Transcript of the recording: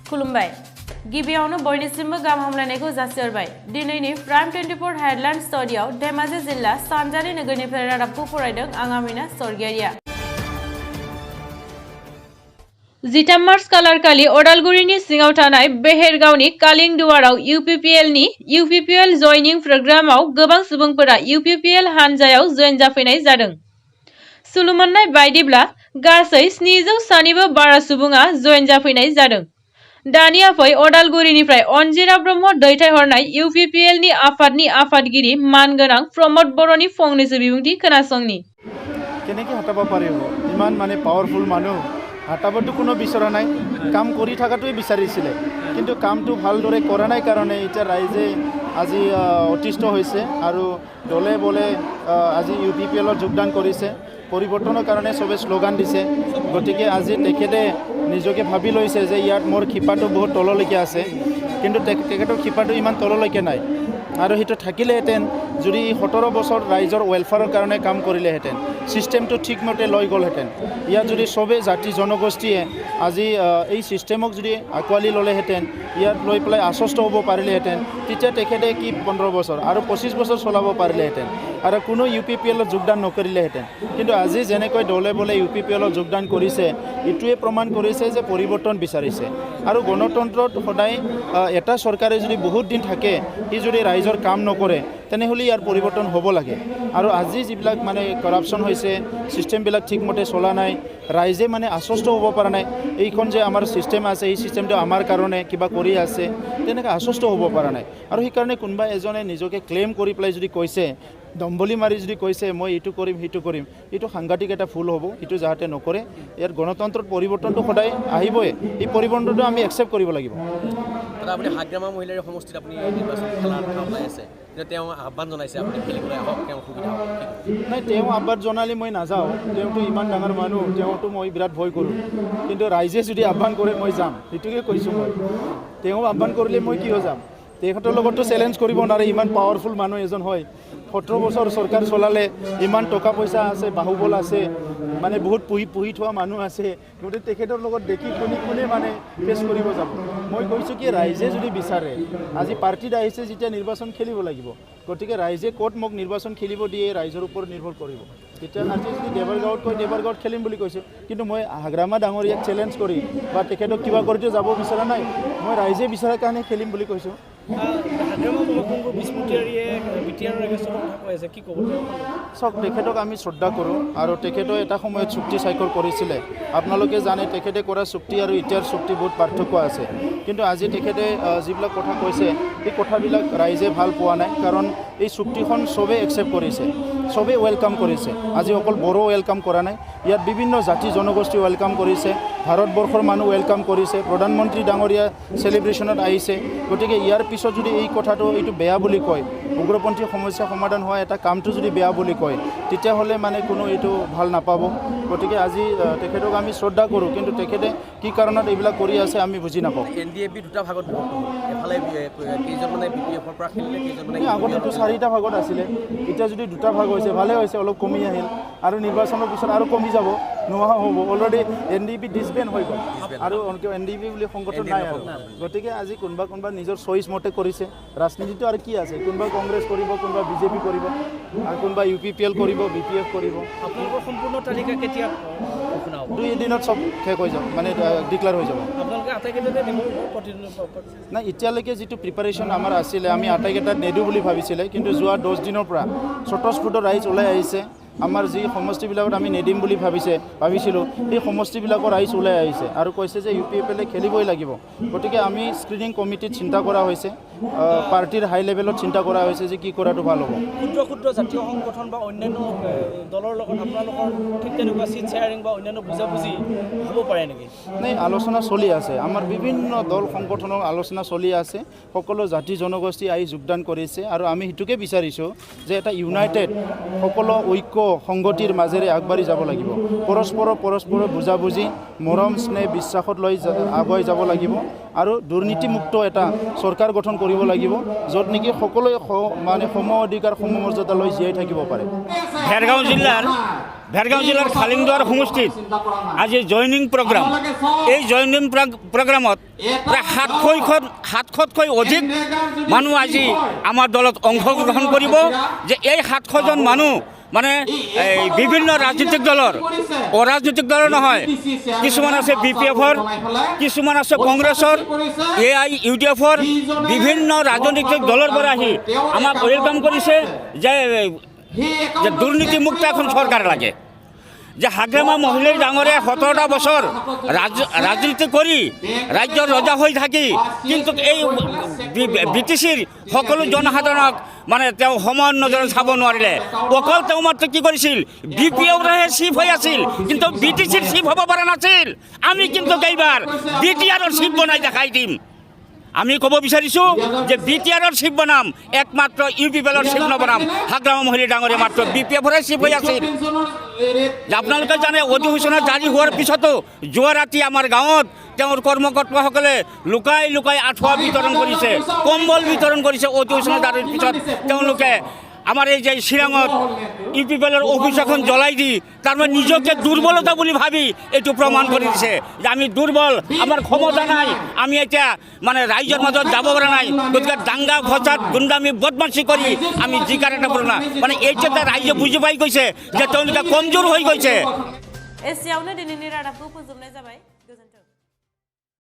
खुलुमबाय गिबियावनो बयनिसिमबो गाहाम हामलायनायखौ जासिहरबाय दिनैनि प्राइम 24 हेडलाइन स्टुडिय'आव धेमाजि जिल्ला सानजारि नोगोरनिफ्राय रादाबखौ फरायदों आं आमिना सरगियारिया 13 मार्च खालारखालि अदालगुरिनि सिङाव थानाय इबhergaonनि kalingduwaraव UPPL जयनिं प्रग्रामाव गोबां सुबुंफोरा UPPL हानजायाव जयेन जाफैनाय जादों सुलुमोननाय बायदिब्ला गासै 700 निबो बारा सुबुङा जयेन जाफैनाय जादों दानिया फै अदालगुरिनिफ्राय अनजिरा ब्रह्म दैथायहरनाय UPPL नि आफादनि आफादगिरि मानगोनां प्रमद बर'नि फंनैसो बिबुंथि खोनासंनि केनेके हटाब पारिब इमान माने पावरफुल मानुह हटाबतो कोनो बिचरा नाय काम करि थाकाटोय बिचारिছিলে किन्तु कामটো भालदरे কৰা নাই কাৰণে এতিয়া ৰাইজে আজি অতিষ্ঠ হৈছে আৰু দলে বলে আজি UPPL যোগদান কৰিছে পৰিৱৰ্তনৰ কাৰণে সবে স্লোগান দিছে গতিকে আজি তেখেতে নিজকে ভাবি লৈছে যে ইয়াত মোৰ খিপাটো বহুত তললৈকে আছে কিন্তু তেখেতৰ খিপাটো ইমান তললৈকে নাই আৰু হিটো থাকিলেহেঁতেন যদি 17 বছৰ ৰাইজৰ ৱেলফেয়াৰৰ কাৰণে কাম কৰিলেহেঁতেন সিস্টেমটো ঠিকমতে লৈ গ'লহেঁতেন ইয়াত যদি সবে জাতি জনগোষ্ঠীয়ে আজি এই সিস্টেমক যদি আকোৱালি ল'লেহেঁতেন ইয়াত লৈ পেলাই আশ্বস্ত হ'ব পাৰিলেহেঁতেন তেতিয়া তেখেতে কি 15 বছৰ আৰু 25 বছৰ চলাব পাৰিলেহেঁতেন আৰু কোনো UPPL যোগদান নকৰিলেহেঁতেন কিন্তু আজি যেনেকৈ দলে বলে UPPL যোগদান কৰিছে ইটোৱে প্ৰমাণ কৰিছে যে পৰিৱৰ্তন বিচাৰিছে আৰু গণতন্ত্ৰত সদায় এটা চৰকাৰে যদি বহুত দিন থাকে ই যদি ৰাইজৰ কাম নকৰে তেনেহ'লে ইয়াৰ পৰিৱৰ্তন হ'ব লাগে আৰু আজি যিবিলাক মানে কৰাপশ্যন হৈছে সিস্টেমবিলাক ঠিকমতে চলা নাই ৰাইজে মানে আশ্বস্ত হ'ব পৰা নাই এইখন যে আমাৰ সিস্টেম আছে এই সিস্টেমটো আমাৰ কাৰণে কিবা কৰি আছে তেনেকৈ আশ্বস্ত হ'ব পৰা নাই আৰু সেইকাৰণে কোনোবা এজনে নিজকে ক্লেইম কৰি পেলাই যদি কৈছে দম্বলি মাৰি যদি কৈছে মই এইটো কৰিম সেইটো কৰিম এইটো সাংঘাতিক এটা ভুল হ'ব এইটো যাতে নকৰে ইয়াৰ গণতন্ত্ৰত পৰিৱৰ্তনটো সদায় আহিবই এই পৰিৱৰ্তনটো আমি একচেপ্ট কৰিব লাগিব আপুনি হাগ্ৰামা মহিলাৰ সমষ্টিত আপুনি নিৰ্বাচন খেলাৰ কথা ওলাই আছে তেওঁ আহ্বান জনাইছে আপুনি খেলিবলৈ আহক তেওঁ সুবিধা হওক নাই তেওঁ আহ্বান জনালে মই নাযাওঁ তেওঁতো ইমান ডাঙৰ মানুহ তেওঁতো মই বিৰাট ভয় কৰোঁ কিন্তু ৰাইজে যদি আহ্বান কৰে মই যাম সেইটোকে কৈছোঁ মই তেওঁ আহ্বান কৰিলে মই কিয় যাম তেখেতৰ লগতো চেলেঞ্জ কৰিব নোৱাৰে ইমান পাৱাৰফুল মানুহ এজন হয় 17 বছৰ চৰকাৰ চলালে ইমান টকা পইচা আছে বাহুবল আছে মানে বহুত পুহি থোৱা মানুহ আছে গতিকে তেখেতৰ লগত দেখি কোনে মানে ফেচ কৰিব যাব মই কৈছোঁ কি ৰাইজে যদি বিচাৰে আজি পাৰ্টিত আহিছে যেতিয়া নিৰ্বাচন খেলিব লাগিব গতিকে ৰাইজে ক'ত মোক নিৰ্বাচন খেলিব দিয়ে ৰাইজৰ ওপৰত নিৰ্ভৰ কৰিব তেতিয়া আজি যদি ইবhergaonত কৈ ইবhergaonত খেলিম বুলি কৈছোঁ কিন্তু মই হাগ্ৰামা ডাঙৰীয়াক চেলেঞ্জ কৰি বা তেখেতক কিবা কৰিতো যাব বিচৰা নাই মই ৰাইজে বিচৰাৰ কাৰণে খেলিম বুলি কৈছোঁ চাওক তেখেতক আমি শ্ৰদ্ধা কৰোঁ আৰু তেখেতেও এটা সময়ত চুক্তি স্বাক্ষৰ কৰিছিলে আপোনালোকে জানে তেখেতে কৰা চুক্তি আৰু এতিয়াৰ চুক্তি বহুত পাৰ্থক্য আছে কিন্তু আজি তেখেতে যিবিলাক কথা কৈছে এই কথাবিলাক ৰাইজে ভাল পোৱা নাই কাৰণ এই চুক্তিখন চবেই একচেপ্ট কৰিছে চবেই ৱেলকাম কৰিছে আজি অকল বড়ো ৱেলকাম কৰা নাই ইয়াত বিভিন্ন জাতি জনগোষ্ঠী ৱেলকাম কৰিছে ভাৰতবৰ্ষৰ মানুহ ৱেলকাম কৰিছে প্ৰধানমন্ত্ৰী ডাঙৰীয়া চেলিব্ৰেশ্যনত আহিছে গতিকে ইয়াৰ পিছত যদি এই কথাটো এইটো বেয়া বুলি কয় উগ্ৰপন্থী সমস্যা সমাধান হোৱা এটা কামটো যদি বেয়া বুলি কয় তেতিয়াহ'লে মানে কোনো এইটো ভাল নাপাব গতিকে আজি তেখেতক আমি শ্ৰদ্ধা কৰোঁ কিন্তু তেখেতে কি কাৰণত এইবিলাক কৰি আছে আমি বুজি নাপাওঁ NDAP দুটা ভাগত এফালে কেইজন মানে BPFৰ পৰা খেলিলে কেইজন মানে আগতেতো 4টা ভাগত আছিলে এতিয়া যদি দুটা ভাগ হৈছে ভালে হৈছে অলপ কমি আহিল আৰু নিৰ্বাচনৰ পিছত আৰু কমি যাব নোহোৱা হ'ব অলৰেডি NDP ডিছবেণ্ড হৈ গ'ল আৰু NDP বুলি সংগঠন নাই আৰু গতিকে আজি কোনোবা নিজৰ চইচ মতে কৰিছে ৰাজনীতিটো আৰু কি আছে কোনোবা কংগ্ৰেছ কৰিব কোনোবা BJP কৰিব আৰু কোনোবা UPPL কৰিব BPF কৰিব আপোনালোকৰ সম্পূৰ্ণ তালিকা কেতিয়া ঘোষণা হ'ব 2 দিনত সব শেষ হৈ যাব মানে ডিক্লেয়াৰ হৈ যাব আপোনালোকে আটাইকেইটাতে নাই এতিয়ালৈকে যিটো প্ৰিপাৰেশ্যন আমাৰ আছিলে আমি আটাইকেইটাত নেদো বুলি ভাবিছিলে কিন্তু যোৱা 10 দিনৰ পৰা স্বতঃস্ফূৰ্ত ৰাইজ ওলাই আহিছে আমাৰ যি সমষ্টিবিলাকত আমি নেদিম বুলি ভাবিছিলোঁ সেই সমষ্টিবিলাকৰ ৰাইজ ওলাই আহিছে আৰু কৈছে যে UPPL খেলিবই লাগিব গতিকে আমি স্ক্ৰিনিং কমিটিত চিন্তা কৰা হৈছে পাৰ্টিৰ হাই লেভেলত চিন্তা কৰা হৈছে যে কি কৰাটো ভাল হ'ব ক্ষুদ্ৰ জাতীয় সংগঠন বা অন্যান্য দলৰ লগত আপোনালোকৰ ঠিক তেনেকুৱা চিট শ্বেয়াৰিং বা অন্যান্য বুজাবুজি হ'ব পাৰে নেকি নাই আলোচনা চলি আছে আমাৰ বিভিন্ন দল সংগঠনৰ আলোচনা চলি আছে সকলো জাতি জনগোষ্ঠী আহি যোগদান কৰিছে আৰু আমি সেইটোকে বিচাৰিছোঁ যে এটা ইউনাইটেড সকলো ঐক্য সংগতিৰ মাজেৰে আগবাঢ়ি যাব লাগিব পৰস্পৰ বুজাবুজি মৰম স্নেহ বিশ্বাসত লৈ আগুৱাই যাব লাগিব আৰু দুৰ্নীতিমুক্ত এটা চৰকাৰ গঠন কৰিব লাগিব য'ত নেকি সকলোৱে মানে সম অধিকাৰ সমমৰ্যাদা লৈ জীয়াই থাকিব পাৰে ইবhergaon জিলাৰ ইবhergaon জিলাৰ kalingduwar সমষ্টিত আজি জইনিং প্ৰগ্ৰাম এই জইনিং প্ৰগ্ৰামত প্ৰায় 700তকৈ অধিক মানুহ আজি আমাৰ দলত অংশগ্ৰহণ কৰিব যে এই 700জন মানুহ মানে বিভিন্ন ৰাজনৈতিক দলৰ অৰাজনৈতিক দলৰ নহয় কিছুমান আছে BPFৰ কিছুমান আছে কংগ্ৰেছৰ AIUDFৰ বিভিন্ন ৰাজনৈতিক দলৰ পৰা আহি আমাক ওয়েলকাম কৰিছে যে দুৰ্নীতিমুক্ত এখন চৰকাৰ লাগে যে হাগ্ৰামা মহিলাই ডাঙৰীয়া 17টা বছৰ ৰাজনীতি কৰি ৰাজ্যৰ ৰজা হৈ থাকি কিন্তু এই BTCৰ সকলো জনসাধাৰণক মানে তেওঁ সমান নজৰে চাব নোৱাৰিলে অকল তেওঁ মাত্ৰ কি কৰিছিল BPFৰহে চিফ হৈ আছিল কিন্তু BTCৰ চিফ হ'ব পৰা নাছিল আমি কিন্তু এইবাৰ BTRৰ চিফ বনাই দেখাই দিম আমি ক'ব বিচাৰিছোঁ যে BTRৰ চিফ বনাম একমাত্ৰ UPPLৰ চিফ নবনাম হাগ্ৰামা মহিলাই ডাঙৰীয়া মাত্ৰ BPFৰহে চিফ হৈ আছিল আপোনালোকে জানে অধিসূচনা জাৰি হোৱাৰ পিছতো যোৱা ৰাতি আমাৰ গাঁৱত তেওঁৰ কৰ্মকৰ্তাসকলে লুকাই লুকাই আঁঠুৱা বিতৰণ কৰিছে কম্বল বিতৰণ কৰিছে অধিসূচনা জাৰিৰ পিছত তেওঁলোকে আমাৰ এই যে চিৰাঙত UPPLৰ অফিচ এখন জ্বলাই দি তাৰমানে নিজকে দুৰ্বলতা বুলি ভাবি এইটো প্ৰমাণ কৰি দিছে যে আমি দুৰ্বল আমাৰ ক্ষমতা নাই আমি এতিয়া মানে ৰাইজৰ মাজত যাব পৰা নাই গতিকে দাঙ্গা ফচাদ গুণ্ডামি বদমাছি কৰি আমি জিকাৰ এটা কৰোঁ না মানে এইটো এটা ৰাইজে বুজি পাই গৈছে যে তেওঁলোকে কমজোৰ হৈ গৈছে एसेयावनो दिनैनि रादाबखौ फोजोबनाय जाबाय।